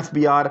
FBI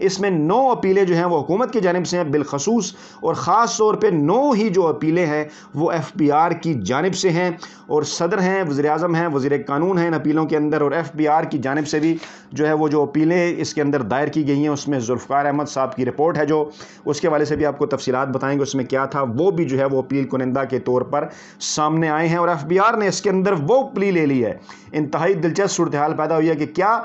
اس میں 9 اپیلیں جو ہیں وہ حکومت کی جانب سے ہیں بالخصوص، اور خاص طور پہ 9 ہی جو اپیلیں ہیں وہ ایف بی آر کی جانب سے ہیں، اور صدر ہیں، وزیر اعظم ہیں، وزیر قانون ہیں ان اپیلوں کے اندر، اور ایف بی آر کی جانب سے بھی جو ہے وہ جو اپیلیں اس کے اندر دائر کی گئی ہیں اس میں ذوالفقار احمد صاحب کی رپورٹ ہے جو اس کے حوالے سے بھی آپ کو تفصیلات بتائیں گے اس میں کیا تھا، وہ بھی جو ہے وہ اپیل کنندہ کے طور پر سامنے آئے ہیں، اور ایف بی آر نے اس کے اندر وہ پلی لے لی ہے۔ انتہائی دلچسپ صورتحال پیدا ہوئی ہے کہ کیا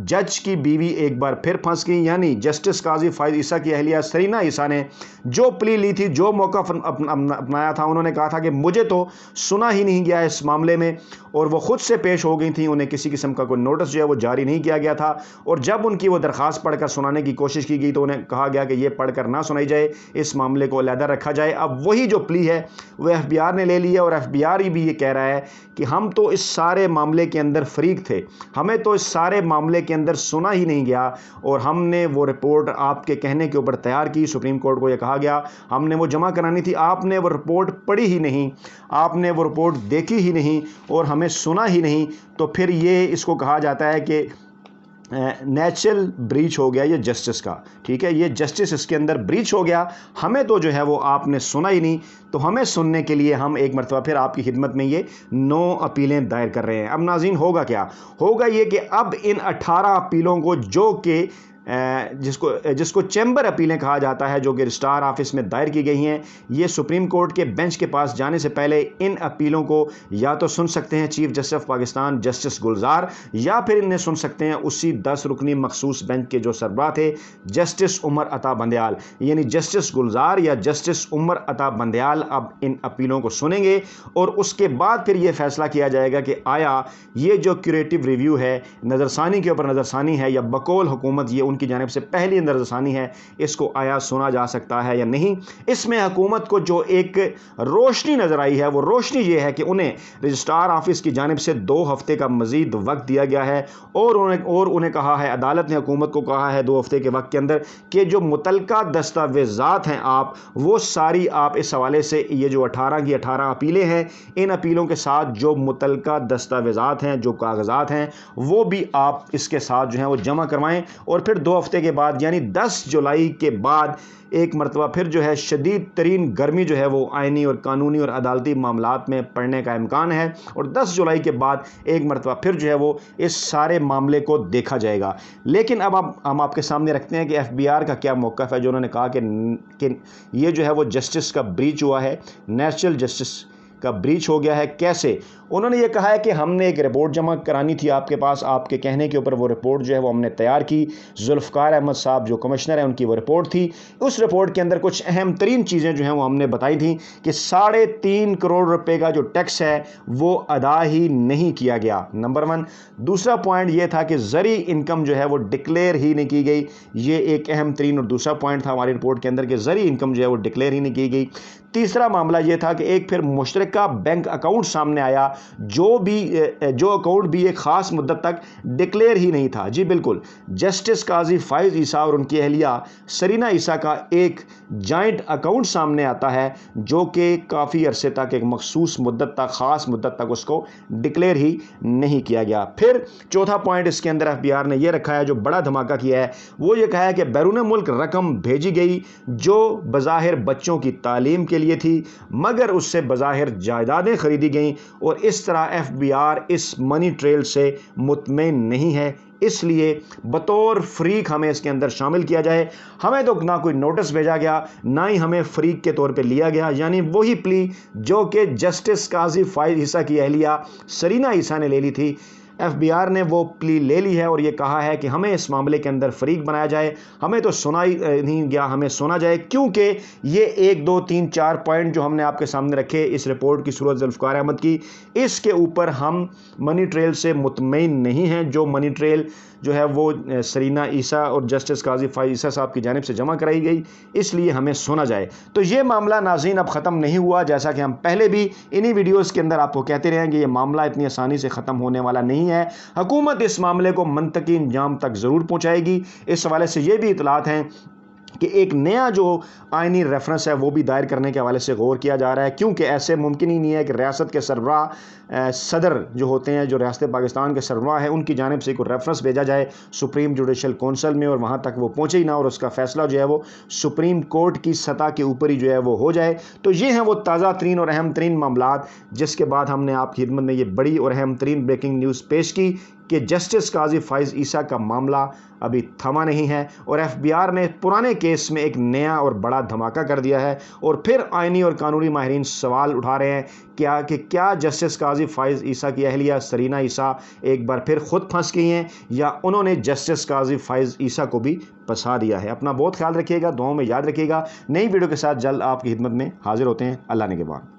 جج کی بیوی ایک بار پھر پھنس گئی، یعنی جسٹس قاضی فائز عیسیٰ کی اہلیہ سرینا عیسیٰ نے جو پلی لی تھی، جو موقف اپنایا تھا، انہوں نے کہا تھا کہ مجھے تو سنا ہی نہیں گیا اس معاملے میں، اور وہ خود سے پیش ہو گئی تھیں، انہیں کسی قسم کا کوئی نوٹس جو ہے وہ جاری نہیں کیا گیا تھا، اور جب ان کی وہ درخواست پڑھ کر سنانے کی کوشش کی گئی تو انہیں کہا گیا کہ یہ پڑھ کر نہ سنائی جائے، اس معاملے کو علیحدہ رکھا جائے۔ اب وہی جو پلی ہے وہ ایف بی آر نے لے لی ہے، اور ایف بی آر بھی یہ کہہ رہا ہے کہ ہم تو اس سارے معاملے کے اندر فریق تھے، ہمیں تو اس سارے معاملے کے اندر سنا ہی نہیں گیا، اور ہم نے وہ رپورٹ آپ کے کہنے کے اوپر تیار کی، سپریم کورٹ کو یہ کہا گیا ہم نے وہ جمع کرانی تھی، آپ نے وہ رپورٹ پڑھی ہی نہیں، آپ نے وہ رپورٹ دیکھی ہی نہیں اور ہمیں سنا ہی نہیں، تو پھر یہ اس کو کہا جاتا ہے کہ نیچرل بریچ ہو گیا یہ جسٹس کا، ٹھیک ہے، یہ جسٹس اس کے اندر بریچ ہو گیا، ہمیں تو جو ہے وہ آپ نے سنا ہی نہیں، تو ہمیں سننے کے لیے ہم ایک مرتبہ پھر آپ کی خدمت میں یہ 9 اپیلیں دائر کر رہے ہیں۔ اب ناظرین ہوگا کیا؟ ہوگا یہ کہ اب ان 18 اپیلوں کو جو کہ جس کو چیمبر اپیلیں کہا جاتا ہے، جو کہ رجسٹرار آفس میں دائر کی گئی ہیں، یہ سپریم کورٹ کے بینچ کے پاس جانے سے پہلے ان اپیلوں کو یا تو سن سکتے ہیں chief justice of Pakistan justice Gulzar, یا پھر انہیں سن سکتے ہیں اسی 10 رکنی مخصوص بینچ کے جو سربراہ تھے جسٹس عمر عطا بندیال، یعنی جسٹس گلزار یا جسٹس عمر عطا بندیال اب ان اپیلوں کو سنیں گے، اور اس کے بعد پھر یہ فیصلہ کیا جائے گا کہ آیا یہ جو کیوریٹو ریویو ہے، نظرثانی کے اوپر نظرثانی ہے، یا بقول حکومت یہ ان کی جانب سے پہلی نظرثانی ہے، اس کو آیا سنا جا سکتا ہے یا نہیں۔ اس میں حکومت کو جو ایک روشنی نظر آئی ہے وہ روشنی یہ ہے کہ انہیں رجسٹرار آفس کی جانب سے 2 ہفتے کا مزید وقت دیا گیا ہے، اور انہیں کہا ہے، عدالت نے حکومت کو کہا ہے 2 ہفتے کے وقت کے اندر کہ جو متعلقہ دستاویزات ہیں وہ ساری آپ اس حوالے سے یہ جو 18 کی 18 اپیلیں ہیں، ان اپیلوں کے ساتھ جو متعلقہ دستاویزات ہیں، جو کاغذات ہیں، وہ بھی آپ اس کے ساتھ جو ہیں وہ جمع کروائیں، اور پھر 2 ہفتے کے بعد یعنی 10 جولائی کے بعد ایک مرتبہ پھر جو ہے شدید ترین گرمی جو ہے وہ آئینی اور قانونی اور عدالتی معاملات میں پڑنے کا امکان ہے، اور 10 جولائی کے بعد ایک مرتبہ پھر جو ہے وہ اس سارے معاملے کو دیکھا جائے گا۔ لیکن اب ہم آپ کے سامنے رکھتے ہیں کہ ایف بی آر کا کیا موقف ہے، جو انہوں نے کہا کہ یہ جو ہے وہ جسٹس کا بریچ ہوا ہے، نیچرل جسٹس کا بریچ ہو گیا ہے۔ کیسے؟ انہوں نے یہ کہا ہے کہ ہم نے ایک رپورٹ جمع کرانی تھی آپ کے پاس، آپ کے کہنے کے اوپر وہ رپورٹ جو ہے وہ ہم نے تیار کی، ذوالفقار احمد صاحب جو کمشنر ہیں ان کی وہ رپورٹ تھی، اس رپورٹ کے اندر کچھ اہم ترین چیزیں جو ہیں وہ ہم نے بتائی تھیں کہ 3.5 کروڑ روپے کا جو ٹیکس ہے وہ ادا ہی نہیں کیا گیا، نمبر 1۔ دوسرا پوائنٹ یہ تھا کہ زرعی انکم جو ہے وہ ڈکلیئر ہی نہیں کی گئی، یہ ایک اہم ترین اور دوسرا پوائنٹ تھا ہماری رپورٹ کے اندر کہ زرعی انکم جو ہے وہ ڈکلیئر ہی نہیں کی گئی۔ تیسرا معاملہ یہ تھا کہ ایک پھر مشترکہ بینک اکاؤنٹ سامنے آیا جو اکاؤنٹ بھی ایک خاص مدت تک ڈکلیئر ہی نہیں تھا۔ جی بالکل، جسٹس قاضی فائز عیسیٰ اور ان کی اہلیہ سرینا عیسیٰ کا ایک جوائنٹ اکاؤنٹ سامنے آتا ہے جو کہ کافی عرصے تک ایک مخصوص مدت تک، خاص مدت تک اس کو ڈکلیئر ہی نہیں کیا گیا۔ پھر چوتھا پوائنٹ اس کے اندر ایف بی آر نے یہ رکھا ہے جو بڑا دھماکہ کیا ہے، وہ یہ کہا ہے کہ بیرون ملک رقم بھیجی گئی جو بظاہر بچوں کی تعلیم کے لیے تھی، مگر اس سے بظاہر جائیدادیں خریدی گئیں، اور اس طرح ایف بی آر اس منی ٹریل سے مطمئن نہیں ہے، اس لیے بطور فریق ہمیں اس کے اندر شامل کیا جائے۔ ہمیں تو نہ کوئی نوٹس بھیجا گیا، نہ ہی ہمیں فریق کے طور پہ لیا گیا، یعنی وہی پلی جو کہ جسٹس قاضی فائز عیسیٰ کی اہلیہ سرینا عیسیٰ نے لے لی تھی۔ ایف بی آر نے وہ پلی لے لی ہے اور یہ کہا ہے کہ ہمیں اس معاملے کے اندر فریق بنایا جائے، ہمیں تو سنا ہی نہیں گیا، ہمیں سنا جائے، کیونکہ یہ 1 2 3 4 پوائنٹ جو ہم نے آپ کے سامنے رکھے اس رپورٹ کی صورت ذوالفقار احمد کی، اس کے اوپر ہم منی ٹریل سے مطمئن نہیں ہیں، جو منی ٹریل جو ہے وہ سرینا عیسیٰ اور جسٹس قاضی فائز عیسیٰ صاحب کی جانب سے جمع کرائی گئی، اس لیے ہمیں سنا جائے۔ تو یہ معاملہ ناظرین اب ختم نہیں ہوا، جیسا کہ ہم پہلے بھی انہی ویڈیوز کے اندر آپ کو کہتے رہیں کہ یہ معاملہ اتنی آسانی سے ختم ہونے والا نہیں ہے، حکومت اس معاملے کو منطقی انجام تک ضرور پہنچائے گی۔ اس حوالے سے یہ بھی اطلاعات ہیں کہ ایک نیا جو آئینی ریفرنس ہے وہ بھی دائر کرنے کے حوالے سے غور کیا جا رہا ہے، کیونکہ ایسے ممکن ہی نہیں ہے کہ ریاست کے سربراہ صدر جو ہوتے ہیں، جو ریاست پاکستان کے سربراہ ہیں، ان کی جانب سے کوئی ریفرنس بھیجا جائے سپریم جوڈیشل کونسل میں اور وہاں تک وہ پہنچے ہی نہ، اور اس کا فیصلہ جو ہے وہ سپریم کورٹ کی سطح کے اوپر ہی جو ہے وہ ہو جائے۔ تو یہ ہیں وہ تازہ ترین اور اہم ترین معاملات، جس کے بعد ہم نے آپ کی خدمت میں یہ بڑی اور اہم ترین بریکنگ نیوز پیش کی کہ جسٹس قاضی فائز عیسیٰ کا معاملہ ابھی تھما نہیں ہے، اور ایف بی آر نے پرانے کیس میں ایک نیا اور بڑا دھماکہ کر دیا ہے، اور پھر آئینی اور قانونی ماہرین سوال اٹھا رہے ہیں کہ کیا جسٹس قاضی فائز عیسیٰ کی اہلیہ سرینا عیسیٰ ایک بار پھر خود پھنس گئی ہیں، یا انہوں نے جسٹس قاضی فائز عیسیٰ کو بھی پھنسا دیا ہے۔ اپنا بہت خیال رکھیے گا، دعاؤں میں یاد رکھیے گا۔ نئی ویڈیو کے ساتھ جلد آپ کی خدمت میں حاضر ہوتے ہیں۔ اللہ نے کے بعد۔